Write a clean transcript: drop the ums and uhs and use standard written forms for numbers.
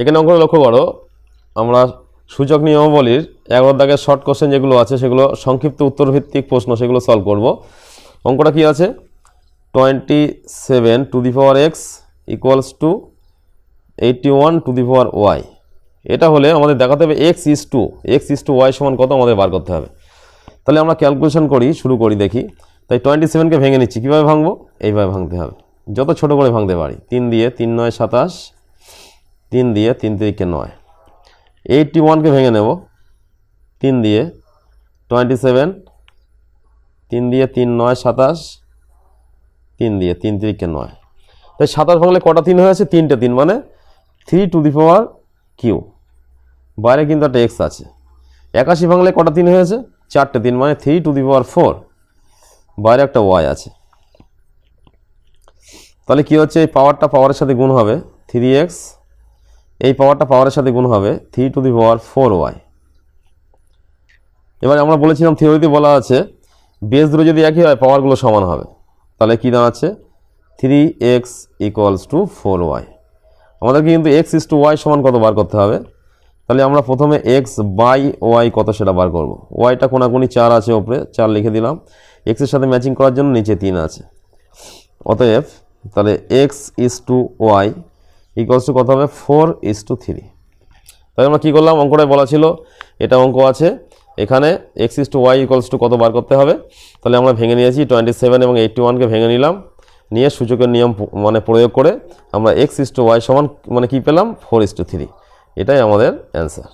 এখানে অঙ্কটা লক্ষ্য করো, আমরা সূচক নিয়মাবলীর 11 দাগের শর্ট কোশ্চেন যেগুলো আছে সেগুলো সংক্ষিপ্ত উত্তরভিত্তিক প্রশ্ন সেগুলো সলভ করব। অঙ্কটা কি আছে, 27 to the power x equals to 81 to the power y. এটা হলে আমাদের দেখাতে হবে এক্স ইস টু ওয়াই সমান কত আমাদের বার করতে হবে। তাহলে আমরা ক্যালকুলেশন করি, শুরু করি দেখি। তাই 27কে ভেঙে নিচ্ছি। কীভাবে ভাঙবো? এইভাবে ভাঙতে হবে, যত ছোট করে ভাঙতে পারি। 3 দিয়ে 3 9 27, 3 দিয়ে 3 3 9। 81কে ভেঙে নেব 3 দিয়ে, 27, 3 দিয়ে 3 9 27, 3 দিয়ে 3 3 9। তাই 27 ভাঙলে কটা 3 হয়েছে? 3টে 3, মানে 3 টু দি পাওয়ার কিউ। বাইরে কিন্তু একটা এক্স আছে। 81 ভাঙলে কটা 3 হয়েছে? 4টে 3, মানে 3 টু দি পাওয়ার 4। বাইরে একটা ওয়াই আছে। তাহলে কি হচ্ছে, এই পাওয়ারটা পাওয়ারের সাথে গুণ হবে 3x, এই পাওয়ারটা পাওয়ারের সাথে গুণ হবে 3 টু দি পাওয়ার 4y। এবার আমরা বলেছিলাম থিওরিতে বলা আছে বেস দুটো যদি একই হয় পাওয়ারগুলো সমান হবে। তাহলে কি দাঁড়াচ্ছে, 3x ইকুয়ালস টু 4y। আমাদেরকে কিন্তু x ইস টু ওয়াই সমান কত বার করতে হবে। তাহলে আমরা প্রথমে x বাই ওয়াই কত সেটা বার করব। ওয়াইটা কোনাকুনি 4 আছে, ওপরে 4 লিখে দিলাম। x এর সাথে ম্যাচিং করার জন্য নিচে 3 আছে। অতএব তাহলে x is to y equals to কত হবে, 4 ইস টু 3। তাহলে আমরা কী করলাম, অঙ্কটায় বলা ছিল এটা অঙ্ক আছে, এখানে x is to y equals to কত বার করতে হবে। তাহলে আমরা ভেঙে নিয়েছি 27 এবং 81কে ভেঙে নিলাম, নিয়ে সূচকের নিয়ম মানে প্রয়োগ করে আমরা x ইস টু ওয়াই সমান মানে কী পেলাম, 4 ইস টু 3। এটাই আমাদের অ্যান্সার।